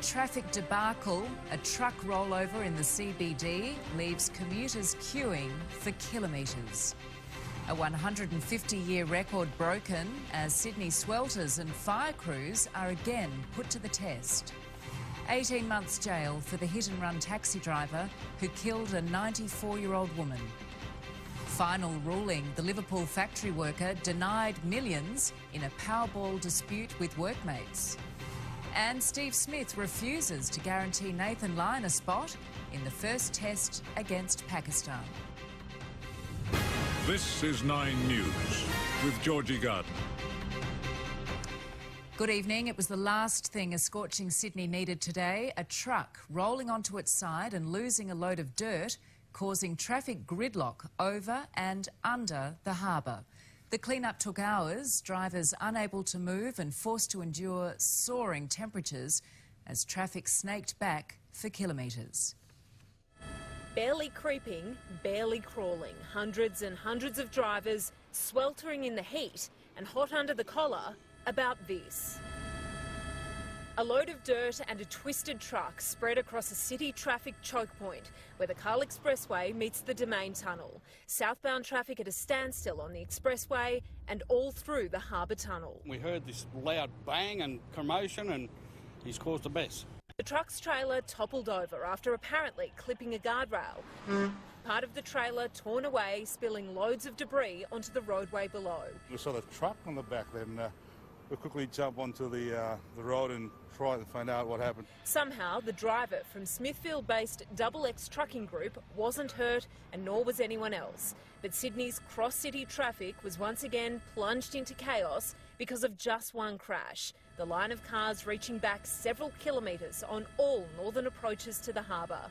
traffic debacle, a truck rollover in the CBD leaves commuters queuing for kilometres. A 150-year record broken as Sydney swelters and fire crews are again put to the test. 18 months jail for the hit-and-run taxi driver who killed a 94-year-old woman. Final ruling, the Liverpool factory worker denied millions in a Powerball dispute with workmates. And Steve Smith refuses to guarantee Nathan Lyon a spot in the first test against Pakistan. This is 9 News with Georgie Garden. Good evening. It was the last thing a scorching Sydney needed today. A truck rolling onto its side and losing a load of dirt, causing traffic gridlock over and under the harbour. The clean-up took hours, drivers unable to move and forced to endure soaring temperatures as traffic snaked back for kilometres. Barely creeping, barely crawling. Hundreds and hundreds of drivers sweltering in the heat and hot under the collar about this. A load of dirt and a twisted truck spread across a city traffic choke point where the Carl Expressway meets the Domain Tunnel. Southbound traffic at a standstill on the expressway and all through the Harbour Tunnel. We heard this loud bang and commotion and he's caused a mess. The truck's trailer toppled over after apparently clipping a guardrail. Part of the trailer torn away, spilling loads of debris onto the roadway below. We saw the truck on the back then. We quickly jump onto the road and try to find out what happened. Somehow, the driver from Smithfield-based Double X Trucking Group wasn't hurt and nor was anyone else. But Sydney's cross-city traffic was once again plunged into chaos because of just one crash. The line of cars reaching back several kilometres on all northern approaches to the harbour.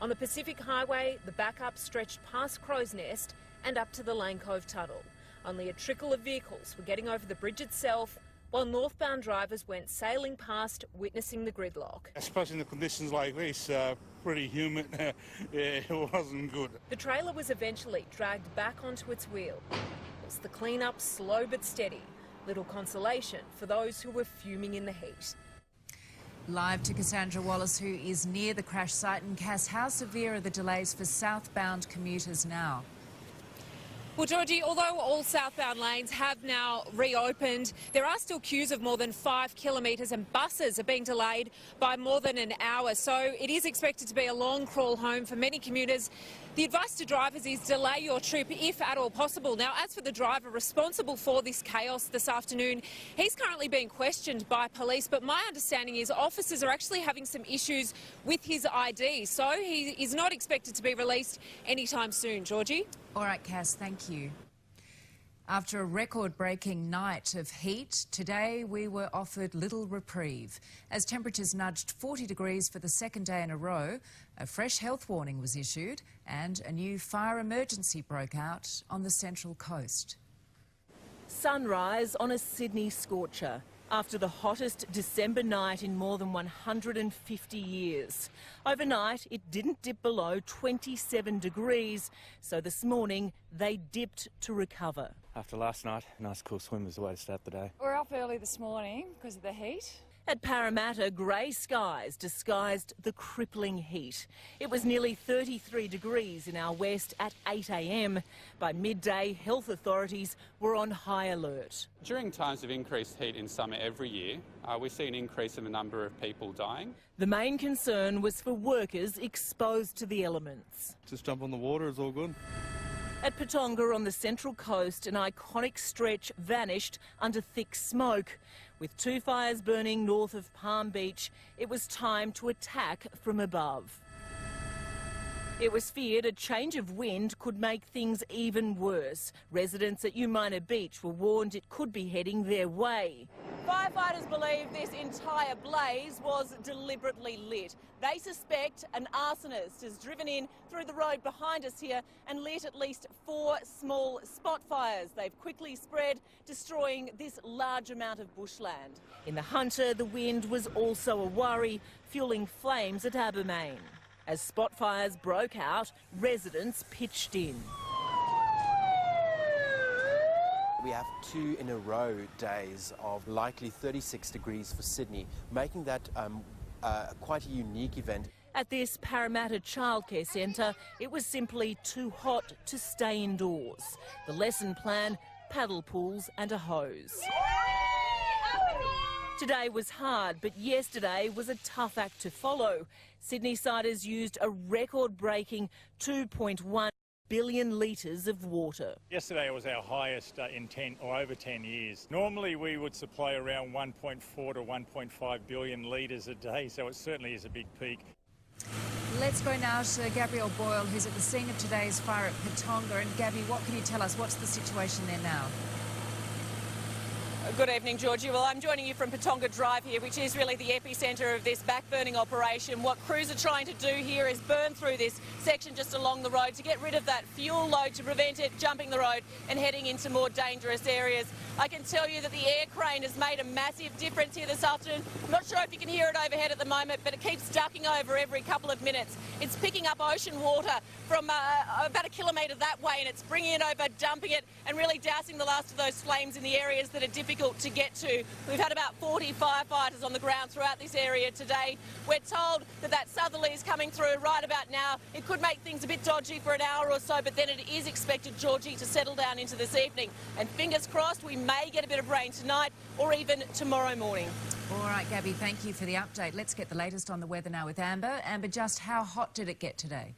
On the Pacific Highway, the backup stretched past Crow's Nest and up to the Lane Cove Tunnel. Only a trickle of vehicles were getting over the bridge itself, while northbound drivers went sailing past, witnessing the gridlock. Especially in the conditions like this, pretty humid, it wasn't good. The trailer was eventually dragged back onto its wheel. The clean-up slow but steady. Little consolation for those who were fuming in the heat. Live to Cassandra Wallace, who is near the crash site. And Cass, how severe are the delays for southbound commuters now? Well, Georgie, although all southbound lanes have now reopened, there are still queues of more than 5 kilometres and buses are being delayed by more than an hour. So it is expected to be a long crawl home for many commuters. The advice to drivers is delay your trip if at all possible. Now, as for the driver responsible for this chaos this afternoon, he's currently being questioned by police, but my understanding is officers are actually having some issues with his ID, so he is not expected to be released anytime soon. Georgie? All right, Cass, thank you. After a record-breaking night of heat, today we were offered little reprieve. As temperatures nudged 40 degrees for the second day in a row, a fresh health warning was issued and a new fire emergency broke out on the Central Coast. Sunrise on a Sydney scorcher after the hottest December night in more than 150 years. Overnight, it didn't dip below 27 degrees, so this morning they dipped to recover. After last night, a nice cool swim was the way to start the day. We're up early this morning because of the heat. At Parramatta, grey skies disguised the crippling heat. It was nearly 33 degrees in our west at 8 a.m. By midday, health authorities were on high alert. During times of increased heat in summer every year, we see an increase in the number of people dying. The main concern was for workers exposed to the elements. Just jump on the water is all good. At Patonga on the Central Coast, an iconic stretch vanished under thick smoke. With 2 fires burning north of Palm Beach, it was time to attack from above. It was feared a change of wind could make things even worse. Residents at Umina Beach were warned it could be heading their way. Firefighters believe this entire blaze was deliberately lit. They suspect an arsonist has driven in through the road behind us here and lit at least 4 small spot fires. They've quickly spread, destroying this large amount of bushland. In the Hunter, the wind was also a worry, fueling flames at Abermain. As spot fires broke out, residents pitched in. We have 2 in a row days of likely 36 degrees for Sydney, making that quite a unique event. At this Parramatta childcare centre, it was simply too hot to stay indoors. The lesson plan, paddle pools and a hose. Today was hard, but yesterday was a tough act to follow. Sydney siders used a record-breaking 2.1 billion litres of water. Yesterday was our highest in over 10 years. Normally we would supply around 1.4 to 1.5 billion litres a day, so it certainly is a big peak. Let's go now to Gabrielle Boyle, who's at the scene of today's fire at Patonga. And Gabby, what can you tell us? What's the situation there now? Good evening, Georgie. Well, I'm joining you from Patonga Drive here, which is really the epicentre of this back-burning operation. What crews are trying to do here is burn through this section just along the road to get rid of that fuel load, to prevent it jumping the road and heading into more dangerous areas. I can tell you that the air crane has made a massive difference here this afternoon. I'm not sure if you can hear it overhead at the moment, but it keeps ducking over every couple of minutes. It's picking up ocean water from about a kilometre that way, and it's bringing it over, dumping it, and really dousing the last of those flames in the areas that are difficult to get to. We've had about 40 firefighters on the ground throughout this area today. We're told that that southerly is coming through right about now. It could make things a bit dodgy for an hour or so, but then it is expected, Georgie, to settle down into this evening. And fingers crossed, we may get a bit of rain tonight or even tomorrow morning. All right, Gabby, thank you for the update. Let's get the latest on the weather now with Amber. Amber, just how hot did it get today?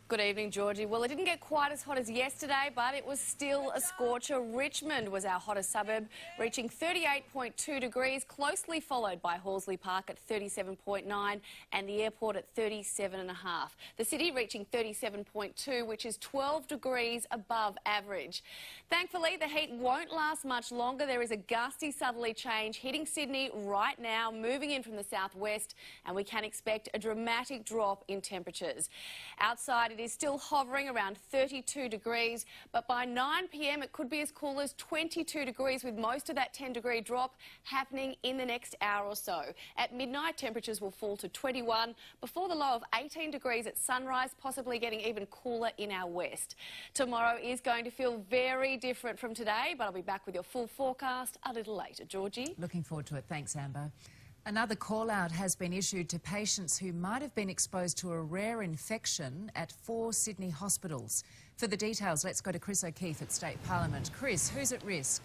Good evening, Georgie. Well, it didn't get quite as hot as yesterday, but it was still a scorcher. Richmond was our hottest suburb, reaching 38.2 degrees, closely followed by Horsley Park at 37.9 and the airport at 37.5. The city reaching 37.2, which is 12 degrees above average. Thankfully, the heat won't last much longer. There is a gusty southerly change hitting Sydney right now, moving in from the southwest, and we can expect a dramatic drop in temperatures. Outside, it is still hovering around 32 degrees, but by 9 p.m. it could be as cool as 22 degrees, with most of that 10-degree drop happening in the next hour or so. At midnight, temperatures will fall to 21 before the low of 18 degrees at sunrise, possibly getting even cooler in our west. Tomorrow is going to feel very different from today, but I'll be back with your full forecast a little later. Georgie? Looking forward to it. Thanks, Amber. Another call-out has been issued to patients who might have been exposed to a rare infection at 4 Sydney hospitals. For the details, let's go to Chris O'Keefe at State Parliament. Chris, who's at risk?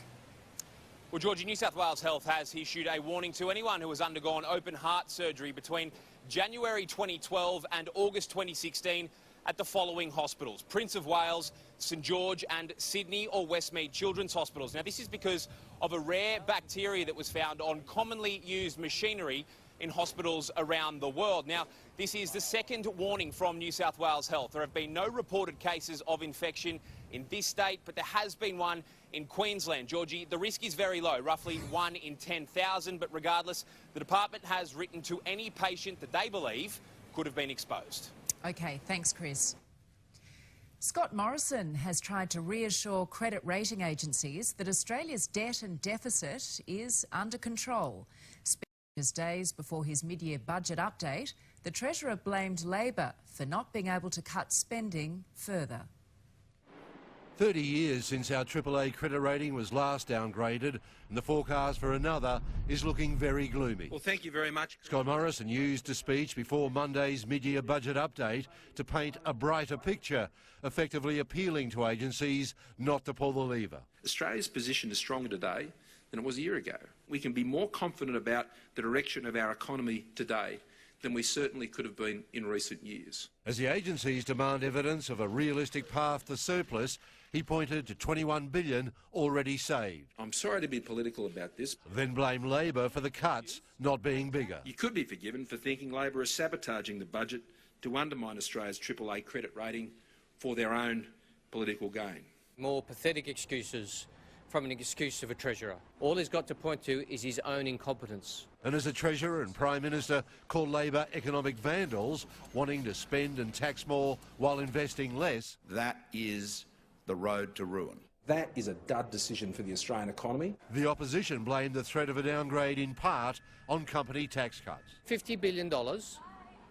Well, Georgie, New South Wales Health has issued a warning to anyone who has undergone open heart surgery between January 2012 and August 2016 at the following hospitals: Prince of Wales, St George and Sydney or Westmead Children's Hospitals. Now, this is because of a rare bacteria that was found on commonly used machinery in hospitals around the world. Now, this is the second warning from New South Wales Health. There have been no reported cases of infection in this state, but there has been one in Queensland. Georgie, the risk is very low, roughly 1 in 10,000, but regardless, the department has written to any patient that they believe could have been exposed. OK, thanks, Chris. Scott Morrison has tried to reassure credit rating agencies that Australia's debt and deficit is under control. Speaking just days before his mid-year budget update, the Treasurer blamed Labor for not being able to cut spending further. 30 years since our AAA credit rating was last downgraded, and the forecast for another is looking very gloomy. Well, thank you very much. Scott Morrison used a speech before Monday's mid-year budget update to paint a brighter picture, effectively appealing to agencies not to pull the lever. Australia's position is stronger today than it was a year ago. We can be more confident about the direction of our economy today than we certainly could have been in recent years. As the agencies demand evidence of a realistic path to surplus, he pointed to $21 billion already saved. I'm sorry to be political about this. Then blame Labor for the cuts not being bigger. You could be forgiven for thinking Labor is sabotaging the budget to undermine Australia's AAA credit rating for their own political gain. More pathetic excuses from an excuse of a Treasurer. All he's got to point to is his own incompetence. And as the Treasurer and Prime Minister call Labor economic vandals, wanting to spend and tax more while investing less, that is the road to ruin. That is a dud decision for the Australian economy. The opposition blamed the threat of a downgrade in part on company tax cuts. $50 billion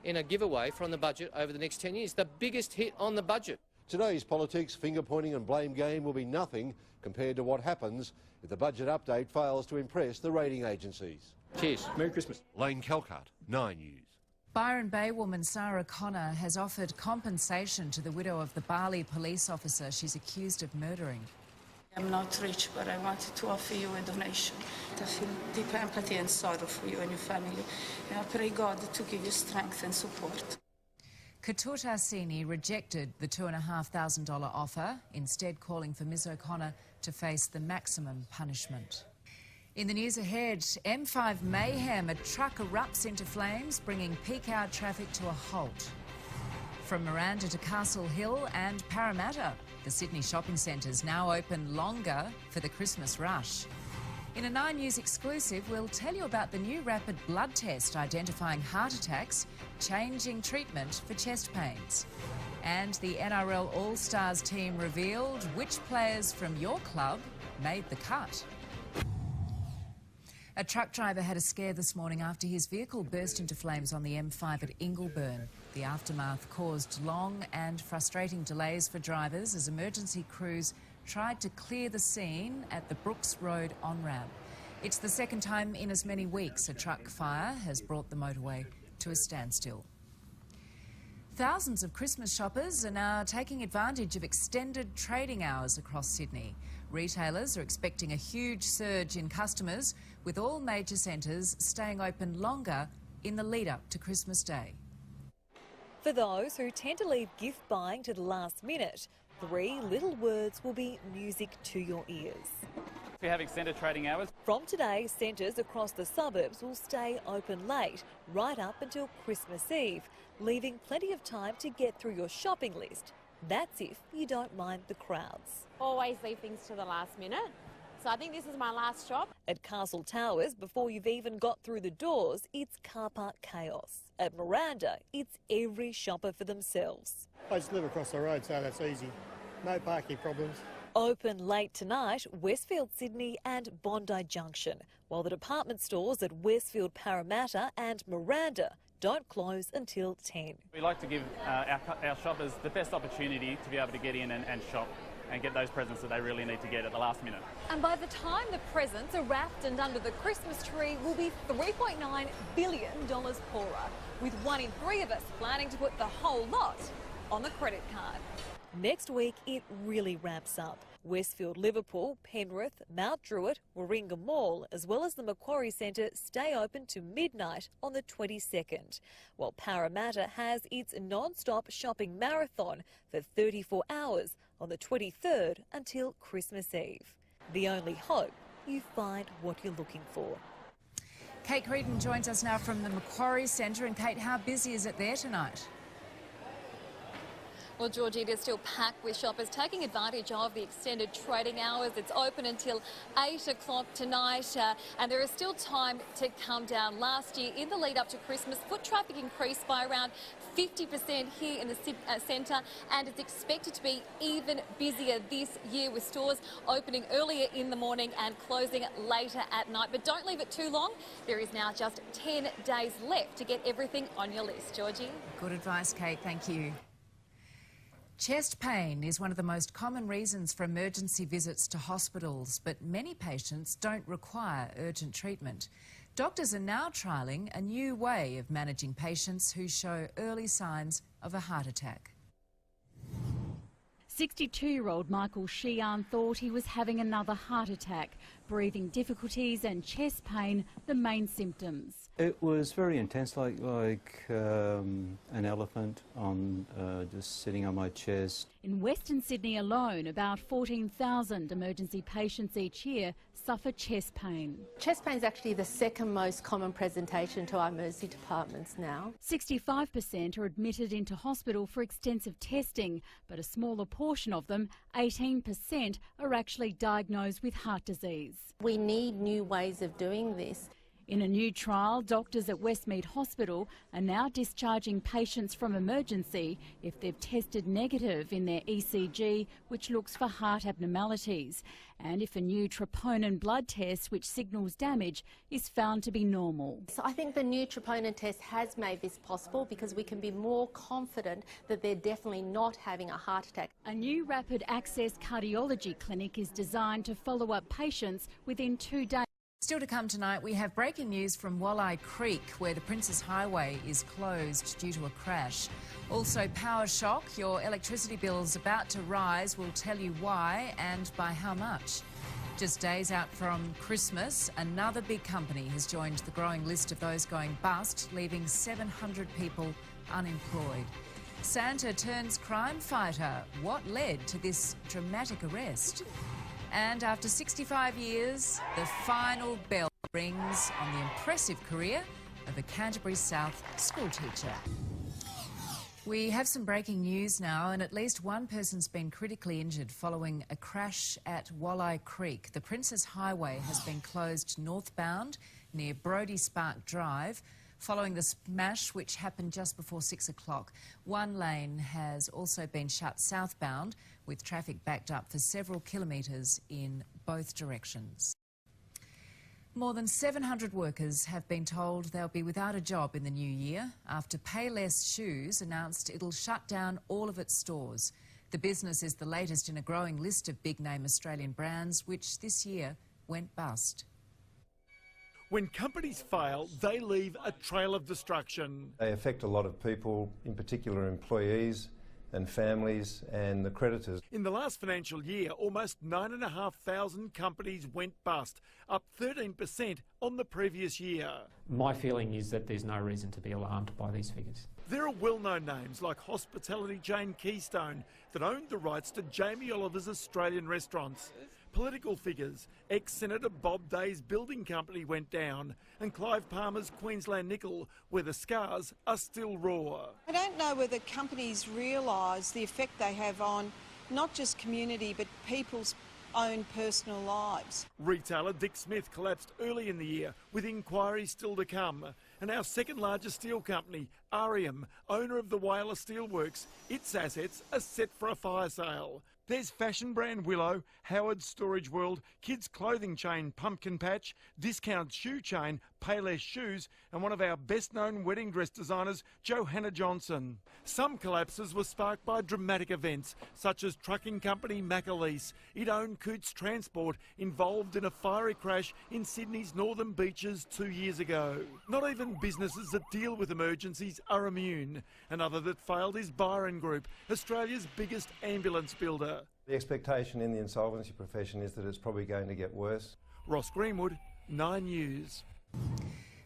in a giveaway from the budget over the next 10 years, the biggest hit on the budget. Today's politics, finger-pointing and blame game will be nothing compared to what happens if the budget update fails to impress the rating agencies. Cheers. Merry Christmas. Lane Calcart, 9 News. Byron Bay woman Sarah Connor has offered compensation to the widow of the Bali police officer she's accused of murdering. I'm not rich, but I wanted to offer you a donation. I feel deep empathy and sorrow for you and your family. And I pray God to give you strength and support. Katut Arsini rejected the $2,500 offer, instead calling for Ms O'Connor to face the maximum punishment. In the news ahead, M5 mayhem, a truck erupts into flames, bringing peak hour traffic to a halt. From Miranda to Castle Hill and Parramatta, the Sydney shopping centres now open longer for the Christmas rush. In a 9 News exclusive, we'll tell you about the new rapid blood test identifying heart attacks, changing treatment for chest pains. And the NRL All-Stars team revealed which players from your club made the cut. A truck driver had a scare this morning after his vehicle burst into flames on the M5 at Ingleburn. The aftermath caused long and frustrating delays for drivers as emergency crews tried to clear the scene at the Brooks Road on-ramp. It's the second time in as many weeks a truck fire has brought the motorway to a standstill. Thousands of Christmas shoppers are now taking advantage of extended trading hours across Sydney. Retailers are expecting a huge surge in customers, with all major centres staying open longer in the lead-up to Christmas Day. For those who tend to leave gift buying to the last minute, 3 little words will be music to your ears. We have extended trading hours. From today, centres across the suburbs will stay open late, right up until Christmas Eve, leaving plenty of time to get through your shopping list. That's if you don't mind the crowds. Always leave things to the last minute. So I think this is my last shop. At Castle Towers, before you've even got through the doors, it's car park chaos. At Miranda, it's every shopper for themselves. I just live across the road, so that's easy. No parking problems. Open late tonight, Westfield Sydney and Bondi Junction, while the department stores at Westfield Parramatta and Miranda don't close until 10. We like to give our shoppers the best opportunity to be able to get in and shop and get those presents that they really need to get at the last minute. And by the time the presents are wrapped and under the Christmas tree, we'll be $3.9 billion poorer, with 1 in 3 of us planning to put the whole lot on the credit card. Next week, it really ramps up. Westfield Liverpool, Penrith, Mount Druitt, Warringah Mall, as well as the Macquarie Centre stay open to midnight on the 22nd, while Parramatta has its non-stop shopping marathon for 34 hours on the 23rd until Christmas Eve. The only hope, you find what you're looking for. Kate Creedon joins us now from the Macquarie Centre. And Kate, how busy is it there tonight? Well, Georgie, it is still packed with shoppers taking advantage of the extended trading hours. It's open until 8 o'clock tonight, and there is still time to come down. Last year, in the lead up to Christmas, foot traffic increased by around 50% here in the centre, and it's expected to be even busier this year, with stores opening earlier in the morning and closing later at night. But don't leave it too long. There is now just 10 days left to get everything on your list. Georgie? Good advice, Kate. Thank you. Chest pain is one of the most common reasons for emergency visits to hospitals, but many patients don't require urgent treatment. Doctors are now trialling a new way of managing patients who show early signs of a heart attack. 62-year-old Michael Sheehan thought he was having another heart attack, breathing difficulties and chest pain the main symptoms. It was very intense, like an elephant on just sitting on my chest. In Western Sydney alone, about 14,000 emergency patients each year suffer chest pain. Chest pain is actually the second most common presentation to our emergency departments now. 65% are admitted into hospital for extensive testing, but a smaller portion of them, 18%, are actually diagnosed with heart disease. We need new ways of doing this. In a new trial, doctors at Westmead Hospital are now discharging patients from emergency if they've tested negative in their ECG, which looks for heart abnormalities, and if a new troponin blood test, which signals damage, is found to be normal. So I think the new troponin test has made this possible because we can be more confident that they're definitely not having a heart attack. A new rapid access cardiology clinic is designed to follow up patients within 2 days. Still to come tonight, we have breaking news from Walleye Creek, where the Princes Highway is closed due to a crash. Also, power shock. Your electricity bill's about to rise. We'll tell you why and by how much. Just days out from Christmas, another big company has joined the growing list of those going bust, leaving 700 people unemployed. Santa turns crime fighter. What led to this dramatic arrest? And after 65 years, the final bell rings on the impressive career of a Canterbury South schoolteacher. We have some breaking news now, and at least one person's been critically injured following a crash at Walleye Creek. The Princes Highway has been closed northbound near Brodie Spark Drive following the smash which happened just before 6 o'clock. One lane has also been shut southbound, with traffic backed up for several kilometres in both directions. More than 700 workers have been told they'll be without a job in the new year after Payless Shoes announced it'll shut down all of its stores. The business is the latest in a growing list of big-name Australian brands which this year went bust. When companies fail, they leave a trail of destruction. They affect a lot of people, in particular employees and families and the creditors. In the last financial year, almost 9,500 companies went bust, up 13% on the previous year. My feeling is that there's no reason to be alarmed by these figures. There are well-known names like hospitality chain Keystone that owned the rights to Jamie Oliver's Australian restaurants. Political figures, ex-Senator Bob Day's building company went down, and Clive Palmer's Queensland Nickel, where the scars are still raw. I don't know whether companies realise the effect they have on not just community but people's own personal lives. Retailer Dick Smith collapsed early in the year, with inquiries still to come. And our second largest steel company, Arium, owner of the Whyalla Steelworks, its assets are set for a fire sale. There's fashion brand Willow, Howard's Storage World, kids clothing chain Pumpkin Patch, discount shoe chain Payless Shoes, and one of our best-known wedding dress designers, Johanna Johnson. Some collapses were sparked by dramatic events, such as trucking company Macaleese. It owned Cootes Transport, involved in a fiery crash in Sydney's Northern Beaches 2 years ago. Not even businesses that deal with emergencies are immune. Another that failed is Byron Group, Australia's biggest ambulance builder. The expectation in the insolvency profession is that it's probably going to get worse. Ross Greenwood, 9 News.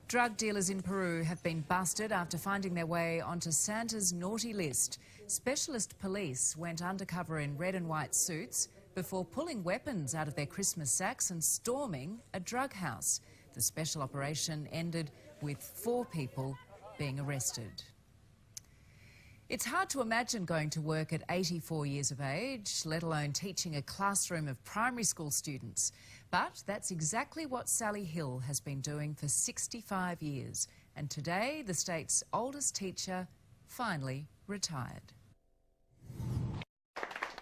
Drug dealers in Peru have been busted after finding their way onto Santa's naughty list. Specialist police went undercover in red and white suits before pulling weapons out of their Christmas sacks and storming a drug house. The special operation ended with 4 people being arrested. It's hard to imagine going to work at 84 years of age, let alone teaching a classroom of primary school students. But that's exactly what Sally Hill has been doing for 65 years. And today, the state's oldest teacher finally retired.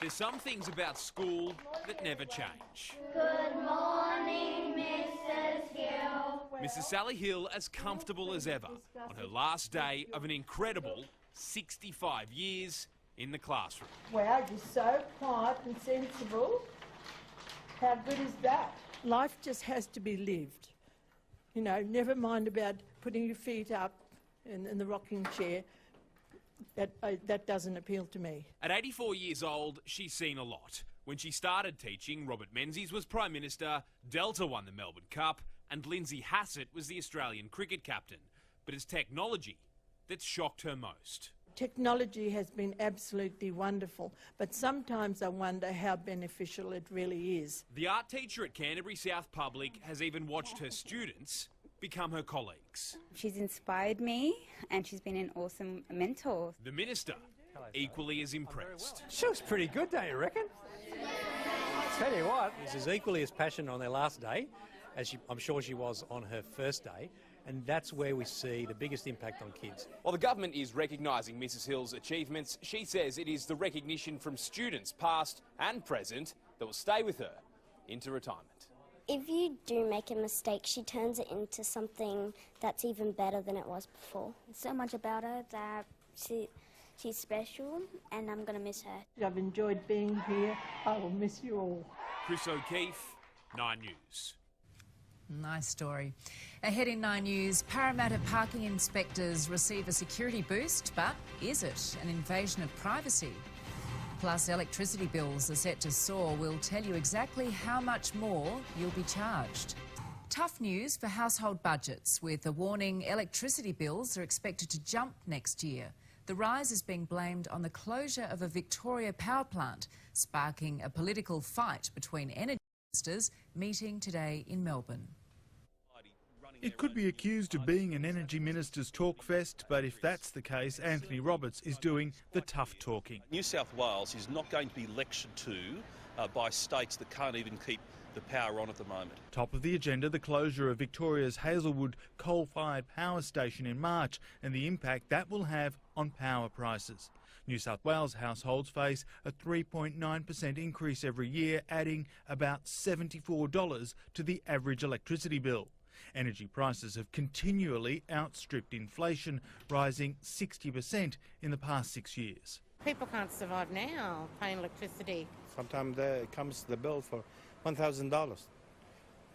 There's some things about school that never change. Good morning, Mrs. Hill. Mrs. Sally Hill as comfortable as ever on her last day of an incredible 65 years in the classroom. Wow, you're so quiet and sensible. How good is that? Life just has to be lived. You know, never mind about putting your feet up in the rocking chair. That doesn't appeal to me. At 84 years old, she's seen a lot. When she started teaching, Robert Menzies was Prime Minister, Delta won the Melbourne Cup, and Lindsay Hassett was the Australian cricket captain. But it's technology that's shocked her most. Technology has been absolutely wonderful, but sometimes I wonder how beneficial it really is. The art teacher at Canterbury South Public has even watched her students become her colleagues. She's inspired me and she's been an awesome mentor. The Minister, equally as impressed. She was pretty good, don't you reckon? Tell you what, she's equally as passionate on their last day as I'm sure she was on her first day. And that's where we see the biggest impact on kids. While the government is recognising Mrs. Hill's achievements, she says it is the recognition from students, past and present, that will stay with her into retirement. If you do make a mistake, she turns it into something that's even better than it was before. So much about her that she's special, and I'm going to miss her. I've enjoyed being here. I will miss you all. Chris O'Keefe, 9 News. Nice story. Ahead in 9 News, Parramatta parking inspectors receive a security boost, but is it an invasion of privacy? Plus, electricity bills are set to soar. We'll tell you exactly how much more you'll be charged. Tough news for household budgets, with a warning electricity bills are expected to jump next year. The rise is being blamed on the closure of a Victoria power plant, sparking a political fight between energy ministers meeting today in Melbourne. It could be accused of being an energy minister's talkfest, but if that's the case, Anthony Roberts is doing the tough talking. New South Wales is not going to be lectured to by states that can't even keep the power on at the moment. Top of the agenda, the closure of Victoria's Hazelwood coal-fired power station in March and the impact that will have on power prices. New South Wales households face a 3.9% increase every year, adding about $74 to the average electricity bill. Energy prices have continually outstripped inflation, rising 60% in the past 6 years. People can't survive now paying electricity. Sometimes there comes the bill for $1,000.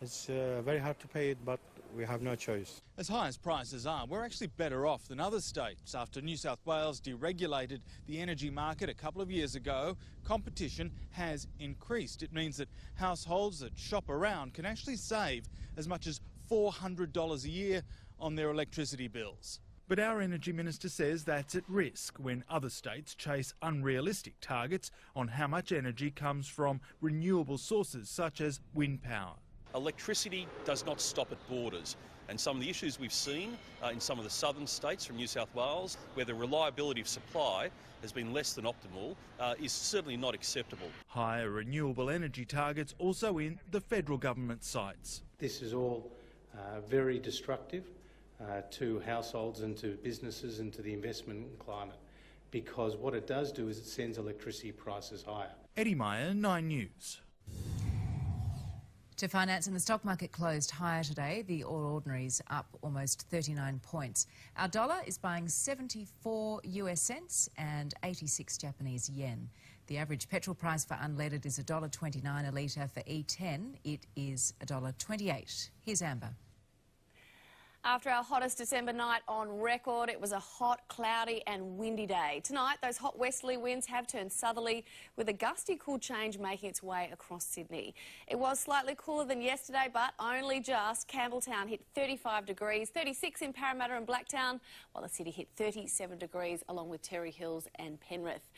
It's very hard to pay it, but we have no choice. As high as prices are, we're actually better off than other states. After New South Wales deregulated the energy market a couple of years ago, competition has increased. It means that households that shop around can actually save as much as $400 a year on their electricity bills. But our Energy Minister says that's at risk when other states chase unrealistic targets on how much energy comes from renewable sources such as wind power. Electricity does not stop at borders, and some of the issues we've seen in some of the southern states from New South Wales, where the reliability of supply has been less than optimal, is certainly not acceptable. Higher renewable energy targets also in the federal government sights. This is all very destructive to households and to businesses and to the investment climate, because what it does do is it sends electricity prices higher. Eddie Meyer, 9 News. To finance, and the stock market closed higher today. The All Ordinaries up almost 39 points. Our dollar is buying 74 US cents and 86 Japanese yen. The average petrol price for unleaded is $1.29 a litre. For E10, it is $1.28. Here's Amber. After our hottest December night on record, it was a hot, cloudy and windy day. Tonight, those hot westerly winds have turned southerly, with a gusty cool change making its way across Sydney. It was slightly cooler than yesterday, but only just. Campbelltown hit 35 degrees, 36 in Parramatta and Blacktown, while the city hit 37 degrees, along with Terry Hills and Penrith.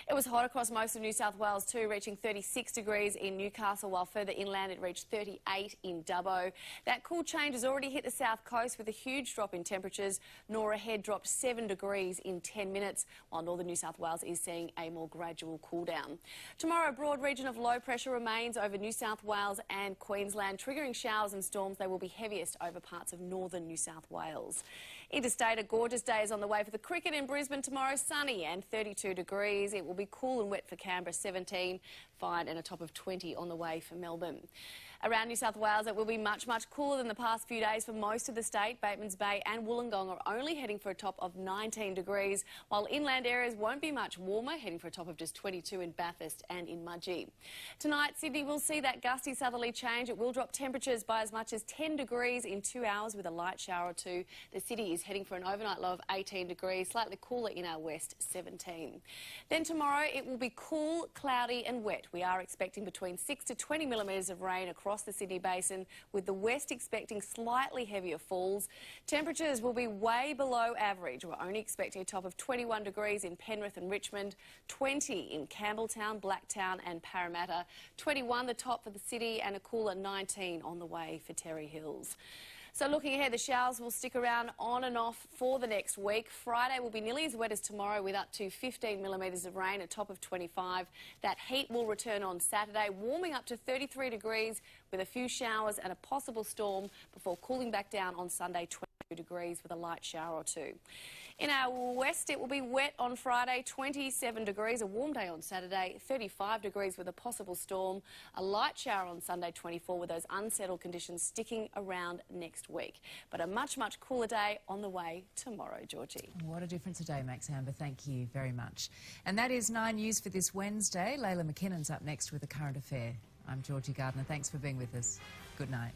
It was hot across most of New South Wales too, reaching 36 degrees in Newcastle, while further inland it reached 38 in Dubbo. That cool change has already hit the south coast, with a huge drop in temperatures. Norah Head dropped 7 degrees in 10 minutes, while northern New South Wales is seeing a more gradual cool down. Tomorrow, a broad region of low pressure remains over New South Wales and Queensland, triggering showers and storms. They will be heaviest over parts of northern New South Wales. Interstate, a gorgeous day is on the way for the cricket in Brisbane tomorrow. Sunny and 32 degrees. It will be cool and wet for Canberra, 17, fine and a top of 20 on the way for Melbourne. Around New South Wales, it will be much cooler than the past few days for most of the state. Batemans Bay and Wollongong are only heading for a top of 19 degrees, while inland areas won't be much warmer, heading for a top of just 22 in Bathurst and in Mudgee. Tonight, Sydney will see that gusty southerly change. It will drop temperatures by as much as 10 degrees in 2 hours with a light shower or two. The city is heading for an overnight low of 18 degrees, slightly cooler in our west, 17. Then tomorrow, it will be cool, cloudy and wet. We are expecting between 6 to 20 millimetres of rain across the Sydney Basin, with the west expecting slightly heavier falls. Temperatures will be way below average. We're only expecting a top of 21 degrees in Penrith and Richmond, 20 in Campbelltown, Blacktown and Parramatta, 21 the top for the city and a cooler 19 on the way for Terry Hills. So looking ahead, the showers will stick around on and off for the next week. Friday will be nearly as wet as tomorrow, with up to 15 millimetres of rain, a top of 25. That heat will return on Saturday, warming up to 33 degrees with a few showers and a possible storm before cooling back down on Sunday, 22 degrees with a light shower or two. In our west, it will be wet on Friday, 27 degrees, a warm day on Saturday, 35 degrees with a possible storm, a light shower on Sunday, 24, with those unsettled conditions sticking around next week. But a much cooler day on the way tomorrow, Georgie. What a difference a day makes, Amber. Thank you very much. And that is 9 News for this Wednesday. Layla McKinnon's up next with a current affair. I'm Georgie Gardner. Thanks for being with us. Good night.